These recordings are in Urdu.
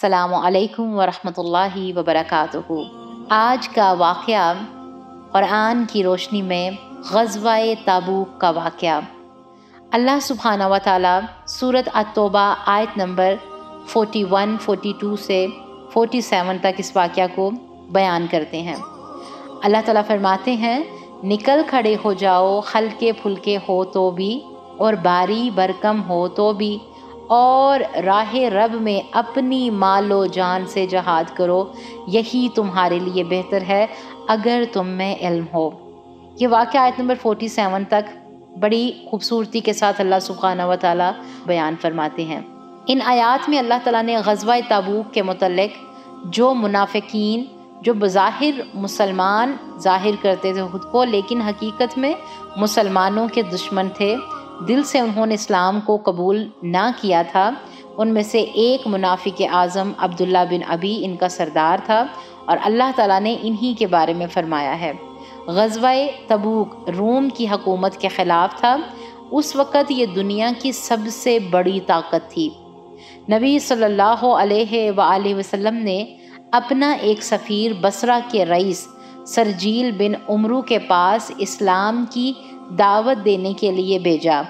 السلام علیکم ورحمۃ اللہ وبرکاتہ۔ آج کا واقعہ قرآن کی روشنی میں غزوہ تبوک کا واقعہ۔ اللہ سبحانہ و تعالیٰ سورۃ التوبہ آیت نمبر 41، 42 سے 47 تک اس واقعہ کو بیان کرتے ہیں۔ اللہ تعالیٰ فرماتے ہیں، نکل کھڑے ہو جاؤ، ہلکے پھلکے ہو تو بھی اور بھاری بھرکم ہو تو بھی، اور راہ رب میں اپنی مال و جان سے جہاد کرو، یہی تمہارے لیے بہتر ہے اگر تم میں علم ہو۔ یہ واقعہ آیت نمبر 47 تک بڑی خوبصورتی کے ساتھ اللہ سبحانہ و تعالیٰ بیان فرماتے ہیں۔ ان آیات میں اللہ تعالیٰ نے غزوہ تبوک کے متعلق جو منافقین جو بظاہر مسلمان ظاہر کرتے تھے خود کو، لیکن حقیقت میں مسلمانوں کے دشمن تھے، دل سے انہوں نے اسلام کو قبول نہ کیا تھا، ان میں سے ایک منافق اعظم عبداللہ بن ابی ان کا سردار تھا، اور اللہ تعالیٰ نے انہی کے بارے میں فرمایا ہے۔ غزوہ تبوک روم کی حکومت کے خلاف تھا۔ اس وقت یہ دنیا کی سب سے بڑی طاقت تھی۔ نبی صلی اللہ علیہ وآلہ وسلم نے اپنا ایک سفیر بصرہ کے رئیس سرجیل بن عمرو کے پاس اسلام کی دعوت دینے کے لیے بھیجا۔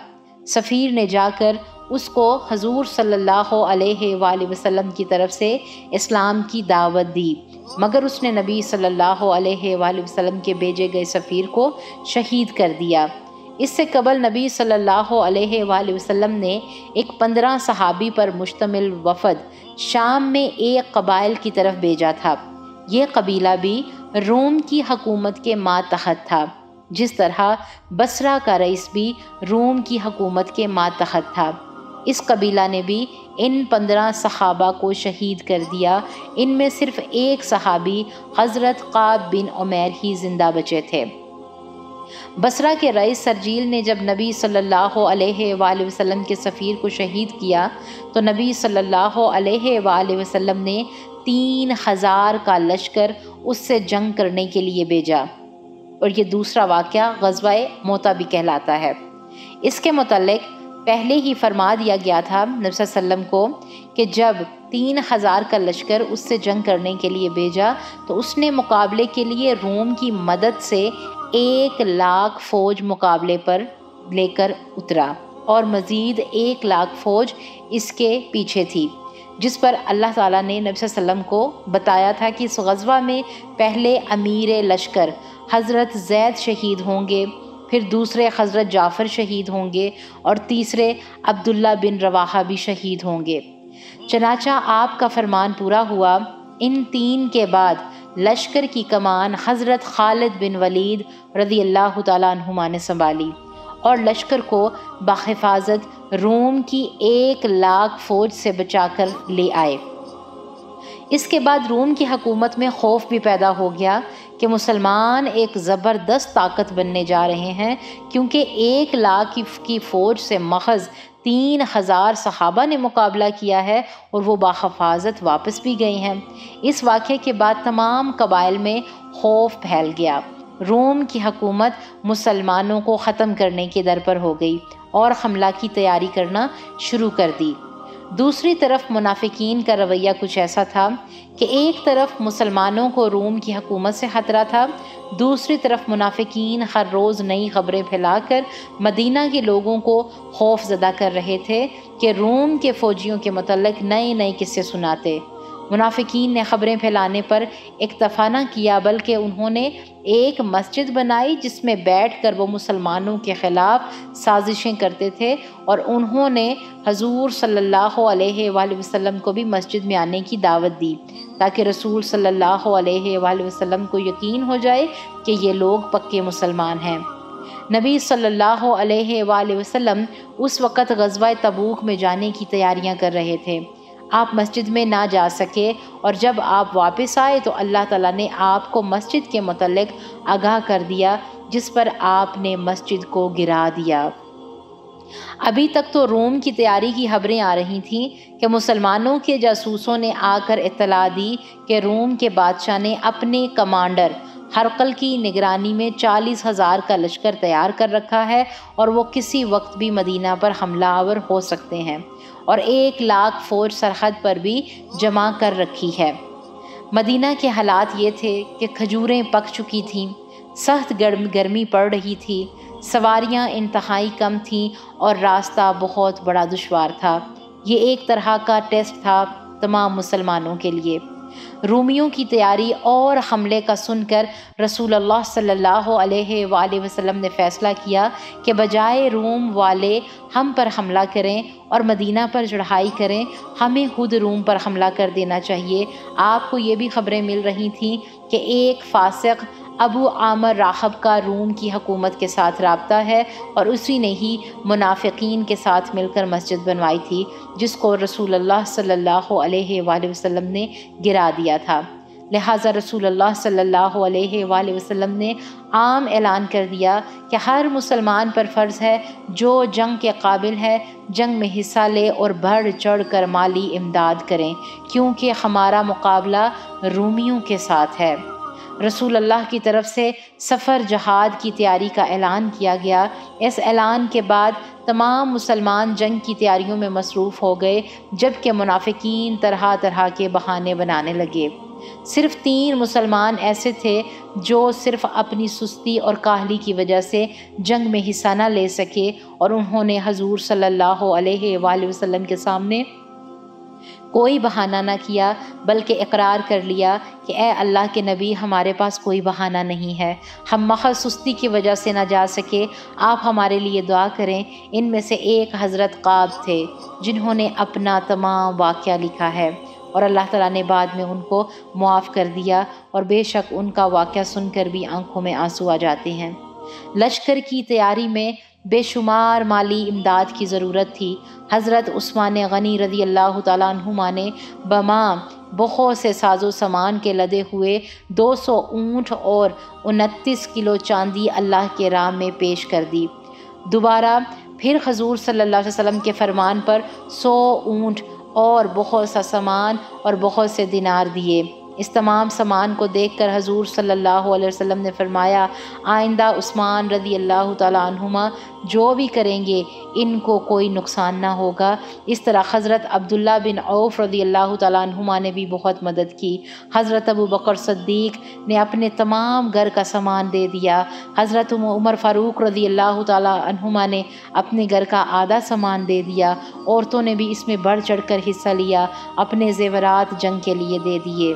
سفیر نے جا کر اس کو حضور صلی اللہ علیہ وآلہ وسلم کی طرف سے اسلام کی دعوت دی، مگر اس نے نبی صلی اللہ علیہ وآلہ وسلم کے بھیجے گئے سفیر کو شہید کر دیا۔ اس سے قبل نبی صلی اللہ علیہ وآلہ وسلم نے ایک 15 صحابی پر مشتمل وفد شام میں ایک قبائل کی طرف بھیجا تھا۔ یہ قبیلہ بھی روم کی حکومت کے ماتحت تھا، جس طرح بصرہ کا رئیس بھی روم کی حکومت کے ماتحت تھا۔ اس قبیلہ نے بھی ان 15 صحابہ کو شہید کر دیا۔ ان میں صرف ایک صحابی حضرت قعب بن عمیر ہی زندہ بچے تھے۔ بصرہ کے رئیس سرجیل نے جب نبی صلی اللہ علیہ وآلہ وسلم کے سفیر کو شہید کیا تو نبی صلی اللہ علیہ وآلہ وسلم نے 3000 کا لشکر اس سے جنگ کرنے کے لیے بھیجا، اور یہ دوسرا واقعہ غزوہ موتا بھی کہلاتا ہے۔ اس کے متعلق پہلے ہی فرما دیا گیا تھا نبی صلی اللہ علیہ وسلم کو کہ جب 3000 کا لشکر اس سے جنگ کرنے کے لیے بھیجا تو اس نے مقابلے کے لیے روم کی مدد سے 1,00,000 فوج مقابلے پر لے کر اترا، اور مزید 1,00,000 فوج اس کے پیچھے تھی، جس پر اللہ تعالیٰ نے نبی صلی اللہ علیہ وسلم کو بتایا تھا کہ اس غزوہ میں پہلے امیر لشکر حضرت زید شہید ہوں گے، پھر دوسرے حضرت جعفر شہید ہوں گے، اور تیسرے عبداللہ بن رواحہ بھی شہید ہوں گے۔ چنانچہ آپ کا فرمان پورا ہوا۔ ان 3 کے بعد لشکر کی کمان حضرت خالد بن ولید رضی اللہ تعالیٰ عنہما نے سنبھالی، اور لشکر کو بحفاظت روم کی 1,00,000 فوج سے بچا کر لے آئے۔ اس کے بعد روم کی حکومت میں خوف بھی پیدا ہو گیا کہ مسلمان ایک زبردست طاقت بننے جا رہے ہیں، کیونکہ 1,00,000 کی فوج سے محض 3000 صحابہ نے مقابلہ کیا ہے، اور وہ بحفاظت واپس بھی گئے ہیں۔ اس واقعے کے بعد تمام قبائل میں خوف پھیل گیا۔ روم کی حکومت مسلمانوں کو ختم کرنے کے در پر ہو گئی اور حملہ کی تیاری کرنا شروع کر دی۔ دوسری طرف منافقین کا رویہ کچھ ایسا تھا کہ ایک طرف مسلمانوں کو روم کی حکومت سے خطرہ تھا، دوسری طرف منافقین ہر روز نئی خبریں پھیلا کر مدینہ کے لوگوں کو خوف زدہ کر رہے تھے کہ روم کے فوجیوں کے متعلق نئے نئے قصے سناتے۔ منافقین نے خبریں پھیلانے پر اکتفا نہ کیا، بلکہ انہوں نے ایک مسجد بنائی جس میں بیٹھ کر وہ مسلمانوں کے خلاف سازشیں کرتے تھے، اور انہوں نے حضور صلی اللہ علیہ وآلہ وسلم کو بھی مسجد میں آنے کی دعوت دی، تاکہ رسول صلی اللہ علیہ وآلہ وسلم کو یقین ہو جائے کہ یہ لوگ پکے مسلمان ہیں۔ نبی صلی اللہ علیہ وآلہ وسلم اس وقت غزوہ تبوک میں جانے کی تیاریاں کر رہے تھے۔ آپ مسجد میں نہ جا سکے، اور جب آپ واپس آئے تو اللہ تعالیٰ نے آپ کو مسجد کے متعلق آگاہ کر دیا، جس پر آپ نے مسجد کو گرا دیا۔ ابھی تک تو روم کی تیاری کی خبریں آ رہی تھیں کہ مسلمانوں کے جاسوسوں نے آ کر اطلاع دی کہ روم کے بادشاہ نے اپنے کمانڈر ہرقل کی نگرانی میں 40,000 کا لشکر تیار کر رکھا ہے، اور وہ کسی وقت بھی مدینہ پر حملہ آور ہو سکتے ہیں، اور 1,00,000 فوج سرحد پر بھی جمع کر رکھی ہے۔ مدینہ کے حالات یہ تھے کہ کھجوریں پک چکی تھیں، سخت گرمی پڑ رہی تھی، سواریاں انتہائی کم تھیں اور راستہ بہت بڑا دشوار تھا۔ یہ ایک طرح کا ٹیسٹ تھا تمام مسلمانوں کے لیے۔ رومیوں کی تیاری اور حملے کا سن کر رسول اللہ صلی اللہ علیہ وآلہ وسلم نے فیصلہ کیا کہ بجائے روم والے ہم پر حملہ کریں اور مدینہ پر چڑھائی کریں، ہمیں خود روم پر حملہ کر دینا چاہیے۔ آپ کو یہ بھی خبریں مل رہی تھیں کہ ایک فاسق ابو عامر راہب کا روم کی حکومت کے ساتھ رابطہ ہے اور اسی نے ہی منافقین کے ساتھ مل کر مسجد بنوائی تھی، جس کو رسول اللہ صلی اللہ علیہ وآلہ وسلم نے گرا دیا تھا۔ لہٰذا رسول اللہ صلی اللہ علیہ وآلہ وسلم نے عام اعلان کر دیا کہ ہر مسلمان پر فرض ہے جو جنگ کے قابل ہے جنگ میں حصہ لے اور بڑھ چڑھ کر مالی امداد کریں، کیونکہ ہمارا مقابلہ رومیوں کے ساتھ ہے۔ رسول اللہ کی طرف سے سفر جہاد کی تیاری کا اعلان کیا گیا۔ اس اعلان کے بعد تمام مسلمان جنگ کی تیاریوں میں مصروف ہو گئے، جبکہ منافقین طرح طرح کے بہانے بنانے لگے۔ صرف 3 مسلمان ایسے تھے جو صرف اپنی سستی اور کاہلی کی وجہ سے جنگ میں حصہ نہ لے سکے، اور انہوں نے حضور صلی اللہ علیہ وآلہ وسلم کے سامنے کوئی بہانہ نہ کیا، بلکہ اقرار کر لیا کہ اے اللہ کے نبی، ہمارے پاس کوئی بہانہ نہیں ہے، ہم محض سستی کی وجہ سے نہ جا سکے، آپ ہمارے لیے دعا کریں۔ ان میں سے ایک حضرت قاب تھے جنہوں نے اپنا تمام واقعہ لکھا ہے، اور اللہ تعالیٰ نے بعد میں ان کو معاف کر دیا، اور بے شک ان کا واقعہ سن کر بھی آنکھوں میں آنسو آ جاتے ہیں۔ لشکر کی تیاری میں بے شمار مالی امداد کی ضرورت تھی۔ حضرت عثمان غنی رضی اللہ تعالیٰ عنہما نے بما بہت سے ساز و سامان کے لدے ہوئے 200 اونٹ اور 29 کلو چاندی اللہ کے راہ میں پیش کر دی۔ دوبارہ پھر حضور صلی اللہ علیہ وسلم کے فرمان پر 100 اونٹ اور بہت سا سامان اور بہت سے دینار دیے۔ اس تمام سامان کو دیکھ کر حضور صلی اللہ علیہ وسلم نے فرمایا، آئندہ عثمان رضی اللہ تعالیٰ عنہما جو بھی کریں گے ان کو کوئی نقصان نہ ہوگا۔ اس طرح حضرت عبداللہ بن عوف رضی اللہ تعالیٰ عنہما نے بھی بہت مدد کی۔ حضرت ابو بکر صدیق نے اپنے تمام گھر کا سامان دے دیا۔ حضرت عمر فاروق رضی اللہ تعالیٰ عنہما نے اپنے گھر کا آدھا سامان دے دیا۔ عورتوں نے بھی اس میں بڑھ چڑھ کر حصہ لیا، اپنے زیورات جنگ کے لیے دے دیے۔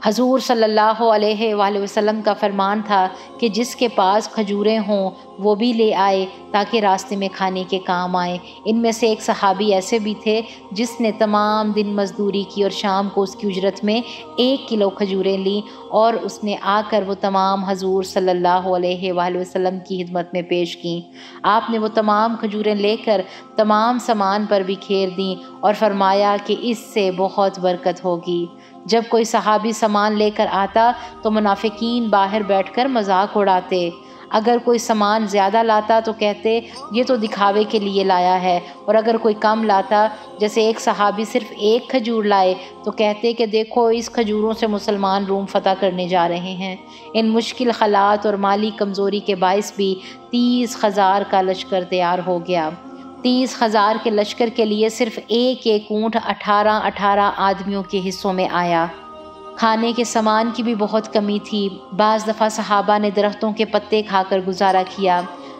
حضور صلی اللہ علیہ وآلہ وسلم کا فرمان تھا کہ جس کے پاس کھجوریں ہوں وہ بھی لے آئے تاکہ راستے میں کھانے کے کام آئیں۔ ان میں سے ایک صحابی ایسے بھی تھے جس نے تمام دن مزدوری کی اور شام کو اس کی اجرت میں 1 کلو کھجوریں لیں، اور اس نے آ کر وہ تمام حضور صلی اللہ علیہ وآلہ وسلم کی خدمت میں پیش کیں۔ آپ نے وہ تمام کھجوریں لے کر تمام سامان پر بکھیر دیں اور فرمایا کہ اس سے بہت برکت ہوگی۔ جب کوئی صحابی سامان لے کر آتا تو منافقین باہر بیٹھ کر مذاق اڑاتے۔ اگر کوئی سامان زیادہ لاتا تو کہتے یہ تو دکھاوے کے لیے لایا ہے، اور اگر کوئی کم لاتا، جیسے ایک صحابی صرف 1 کھجور لائے، تو کہتے کہ دیکھو اس کھجوروں سے مسلمان روم فتح کرنے جا رہے ہیں۔ ان مشکل حالات اور مالی کمزوری کے باعث بھی 30,000 کا لشکر تیار ہو گیا۔ 30,000 کے لشکر کے لیے صرف ایک اونٹ 18 آدمیوں کے حصوں میں آیا۔ کھانے کے سامان کی بھی بہت کمی تھی۔ بعض دفعہ صحابہ نے درختوں کے پتے کھا کر گزارا کیا۔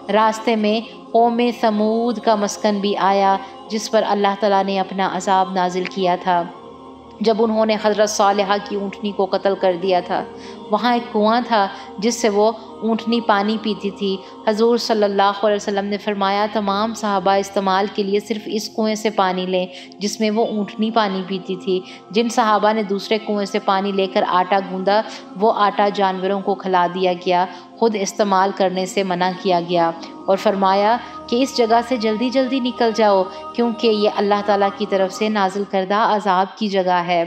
راستے میں قوم ثمود کا مسکن بھی آیا جس پر اللہ تعالیٰ نے اپنا عذاب نازل کیا تھا جب انہوں نے حضرت صالحہ کی اونٹنی کو قتل کر دیا تھا۔ وہاں ایک کنواں تھا جس سے وہ اونٹنی پانی پیتی تھی۔ حضور صلی اللہ علیہ وسلم نے فرمایا تمام صحابہ استعمال کے لیے صرف اس کنویں سے پانی لیں جس میں وہ اونٹنی پانی پیتی تھی۔ جن صحابہ نے دوسرے کنویں سے پانی لے کر آٹا گوندا، وہ آٹا جانوروں کو کھلا دیا گیا، خود استعمال کرنے سے منع کیا گیا، اور فرمایا کہ اس جگہ سے جلدی جلدی نکل جاؤ کیونکہ یہ اللہ تعالیٰ کی طرف سے نازل کردہ عذاب کی جگہ ہے۔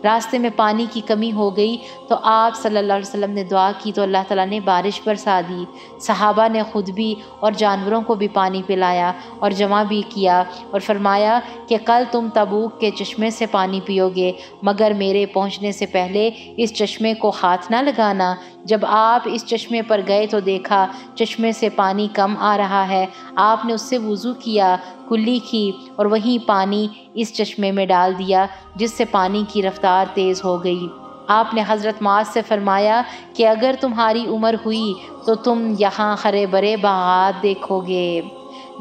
راستے میں پانی کی کمی ہو گئی تو آپ صلی اللہ علیہ وسلم نے دعا کی تو اللہ تعالیٰ نے بارش برسا دی۔ صحابہ نے خود بھی اور جانوروں کو بھی پانی پلایا اور جمع بھی کیا، اور فرمایا کہ کل تم تبوک کے چشمے سے پانی پیو گے، مگر میرے پہنچنے سے پہلے اس چشمے کو ہاتھ نہ لگانا۔ جب آپ اس چشمے پر گئے تو دیکھا چشمے سے پانی کم آ رہا ہے۔ آپ نے اس سے وضو کیا، کلی کی اور وہیں پانی اس چشمے میں ڈال دیا جس سے پانی کی رفتار تیز ہو گئی۔ آپ نے حضرت معاذ سے فرمایا کہ اگر تمہاری عمر ہوئی تو تم یہاں ہرے بھرے باغات دیکھو گے۔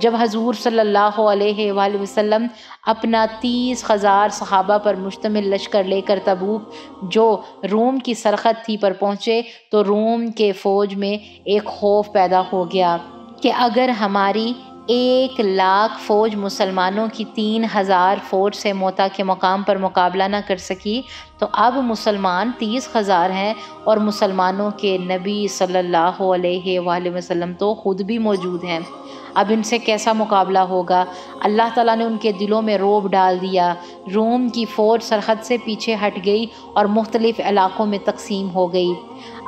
جب حضور صلی اللہ علیہ وآلہ وسلم اپنا 30,000 صحابہ پر مشتمل لشکر لے کر تبوک جو روم کی سرحد تھی پر پہنچے تو روم کے فوج میں ایک خوف پیدا ہو گیا کہ اگر ہماری 1,00,000 فوج مسلمانوں کی 3,000 فوج سے موتا کے مقام پر مقابلہ نہ کر سکی تو اب مسلمان 30,000 ہیں اور مسلمانوں کے نبی صلی اللہ علیہ وآلہ وسلم تو خود بھی موجود ہیں، اب ان سے کیسا مقابلہ ہوگا؟ اللہ تعالیٰ نے ان کے دلوں میں رعب ڈال دیا۔ روم کی فوج سرحد سے پیچھے ہٹ گئی اور مختلف علاقوں میں تقسیم ہو گئی۔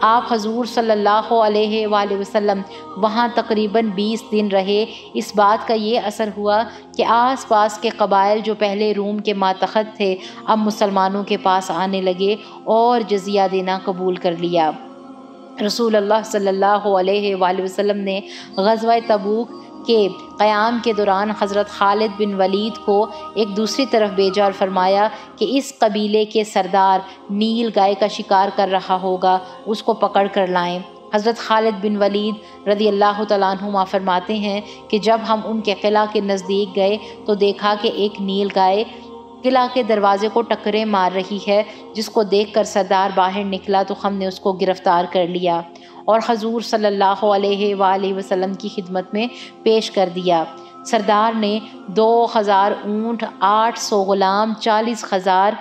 آپ حضور صلی اللہ علیہ وآلہ وسلم وہاں تقریباً 20 دن رہے۔ اس بات کا یہ اثر ہوا کہ آس پاس کے قبائل جو پہلے روم کے ماتحت تھے اب مسلمانوں کے پاس آنے لگے اور جزیہ دینا قبول کر لیا۔ رسول اللہ صلی اللہ علیہ وآلہ وسلم نے غزوہ تبوک کے قیام کے دوران حضرت خالد بن ولید کو ایک دوسری طرف بھیجا اور فرمایا کہ اس قبیلے کے سردار نیل گائے کا شکار کر رہا ہوگا، اس کو پکڑ کر لائیں۔ حضرت خالد بن ولید رضی اللہ تعالیٰ عنہما فرماتے ہیں کہ جب ہم ان کے قلعہ کے نزدیک گئے تو دیکھا کہ ایک نیل گائے قلعہ کے دروازے کو ٹکریں مار رہی ہے، جس کو دیکھ کر سردار باہر نکلا تو ہم نے اس کو گرفتار کر لیا اور حضور صلی اللہ علیہ وآلہ وسلم کی خدمت میں پیش کر دیا۔ سردار نے 2,000 اونٹ، 800 غلام، 40,000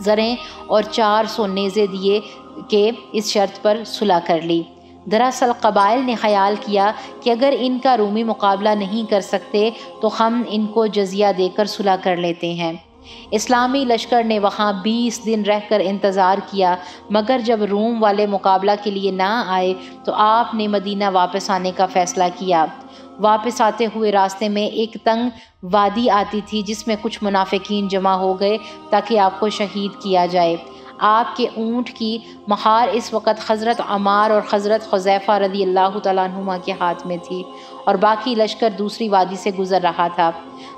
زریں اور 400 نیزے دیے کہ اس شرط پر صلح کر لی۔ دراصل قبائل نے خیال کیا کہ اگر ان کا رومی مقابلہ نہیں کر سکتے تو ہم ان کو جزیہ دے کر صلح کر لیتے ہیں۔ اسلامی لشکر نے وہاں 20 دن رہ کر انتظار کیا، مگر جب روم والے مقابلہ کے لیے نہ آئے تو آپ نے مدینہ واپس آنے کا فیصلہ کیا۔ واپس آتے ہوئے راستے میں ایک تنگ وادی آتی تھی جس میں کچھ منافقین جمع ہو گئے تاکہ آپ کو شہید کیا جائے۔ آپ کے اونٹ کی مہار اس وقت حضرت عمار اور حضرت حذیفہ رضی اللہ تعالیٰ عنہما کے ہاتھ میں تھی اور باقی لشکر دوسری وادی سے گزر رہا تھا۔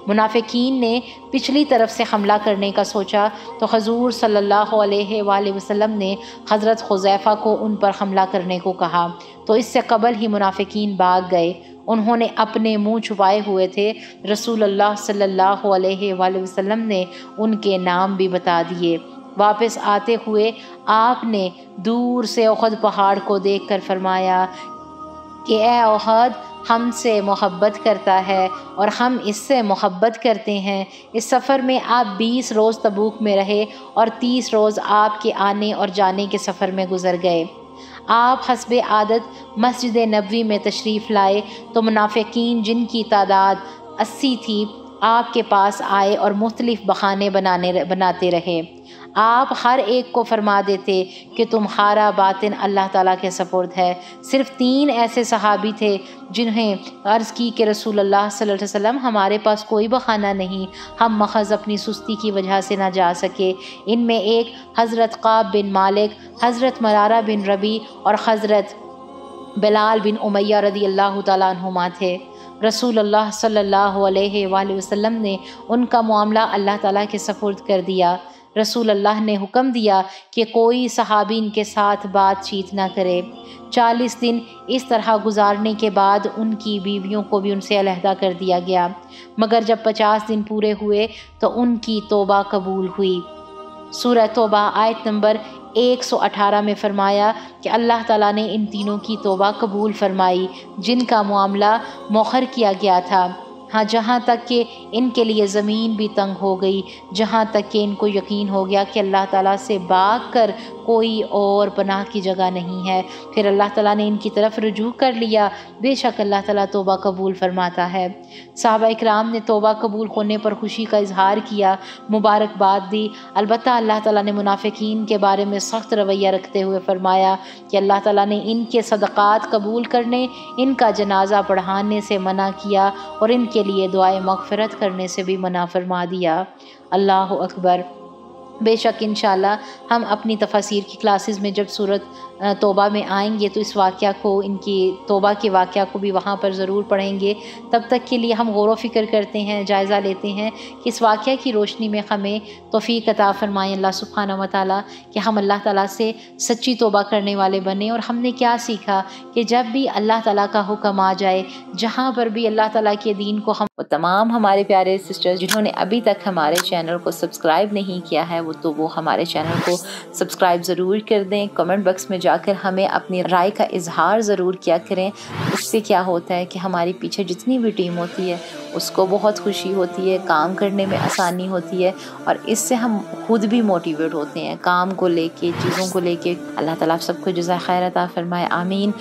منافقین نے پچھلی طرف سے حملہ کرنے کا سوچا تو حضور صلی اللہ علیہ وآلہ وسلم نے حضرت حذیفہ کو ان پر حملہ کرنے کو کہا تو اس سے قبل ہی منافقین بھاگ گئے۔ انہوں نے اپنے منہ چھپائے ہوئے تھے۔ رسول اللہ صلی اللہ علیہ وآلہ وسلم نے ان کے نام بھی بتا دیے۔ واپس آتے ہوئے آپ نے دور سے احد پہاڑ کو دیکھ کر فرمایا کہ اے احد، ہم سے محبت کرتا ہے اور ہم اس سے محبت کرتے ہیں۔ اس سفر میں آپ 20 روز تبوک میں رہے اور 30 روز آپ کے آنے اور جانے کے سفر میں گزر گئے۔ آپ حسب عادت مسجد نبوی میں تشریف لائے تو منافقین جن کی تعداد 80 تھی آپ کے پاس آئے اور مختلف بہانے بناتے رہے۔ آپ ہر ایک کو فرما دیتے کہ تمہارا باطن اللہ تعالیٰ کے سپرد ہے۔ صرف 3 ایسے صحابی تھے جنہیں عرض کی کہ رسول اللہ صلی اللہ علیہ وسلم ہمارے پاس کوئی بہانہ نہیں، ہم محض اپنی سستی کی وجہ سے نہ جا سکے۔ ان میں ایک حضرت قعب بن مالک، حضرت مرارہ بن ربیع اور حضرت بلال بن امیہ رضی اللہ تعالیٰ عنہما تھے۔ رسول اللہ صلی اللہ علیہ وآلہ وسلم نے ان کا معاملہ اللہ تعالیٰ کے سپرد کر دیا۔ رسول اللہ نے حکم دیا کہ کوئی صحابی ان کے ساتھ بات چیت نہ کرے۔ 40 دن اس طرح گزارنے کے بعد ان کی بیویوں کو بھی ان سے علیحدہ کر دیا گیا، مگر جب 50 دن پورے ہوئے تو ان کی توبہ قبول ہوئی۔ سورہ توبہ آیت نمبر 118 میں فرمایا کہ اللہ تعالیٰ نے ان تینوں کی توبہ قبول فرمائی جن کا معاملہ مؤخر کیا گیا تھا، ہاں جہاں تک کہ ان کے لیے زمین بھی تنگ ہو گئی، جہاں تک کہ ان کو یقین ہو گیا کہ اللہ تعالیٰ سے بھاگ کر کوئی اور پناہ کی جگہ نہیں ہے۔ پھر اللہ تعالیٰ نے ان کی طرف رجوع کر لیا، بے شک اللہ تعالیٰ توبہ قبول فرماتا ہے۔ صحابہ اکرام نے توبہ قبول ہونے پر خوشی کا اظہار کیا، مبارکباد دی۔ البتہ اللہ تعالیٰ نے منافقین کے بارے میں سخت رویہ رکھتے ہوئے فرمایا کہ اللہ تعالیٰ نے ان کے صدقات قبول کرنے، ان کا جنازہ پڑھانے سے منع کیا اور ان کے لیے دعائے مغفرت کرنے سے بھی منع فرما دیا۔ اللہ اکبر۔ بے شک انشاءاللہ ہم اپنی تفاسیر کی کلاسز میں جب سورت توبہ میں آئیں گے تو اس واقعہ کو، ان کی توبہ کے واقعہ کو بھی وہاں پر ضرور پڑھیں گے۔ تب تک کے لیے ہم غور و فکر کرتے ہیں، جائزہ لیتے ہیں کہ اس واقعہ کی روشنی میں ہمیں توفیق عطا فرمائیں اللہ سبحانہ و تعالیٰ، کہ ہم اللہ تعالیٰ سے سچی توبہ کرنے والے بنیں۔ اور ہم نے کیا سیکھا کہ جب بھی اللہ تعالیٰ کا حکم آ جائے، جہاں پر بھی اللہ تعالیٰ کے دین کو ہم، وہ تمام ہمارے پیارے سسٹرز جنہوں نے ابھی تک ہمارے چینل کو سبسکرائب نہیں کیا ہے وہ ہمارے چینل کو سبسکرائب ضرور کر دیں۔ کمنٹ باکس میں جا کر ہمیں اپنی رائے کا اظہار ضرور کیا کریں۔ اس سے کیا ہوتا ہے کہ ہماری پیچھے جتنی بھی ٹیم ہوتی ہے اس کو بہت خوشی ہوتی ہے، کام کرنے میں آسانی ہوتی ہے، اور اس سے ہم خود بھی موٹیویٹ ہوتے ہیں کام کو لے کے، چیزوں کو لے کے۔ اللہ تعالیٰ آپ سب کو جزائے خیر عطا فرمائے، آمین۔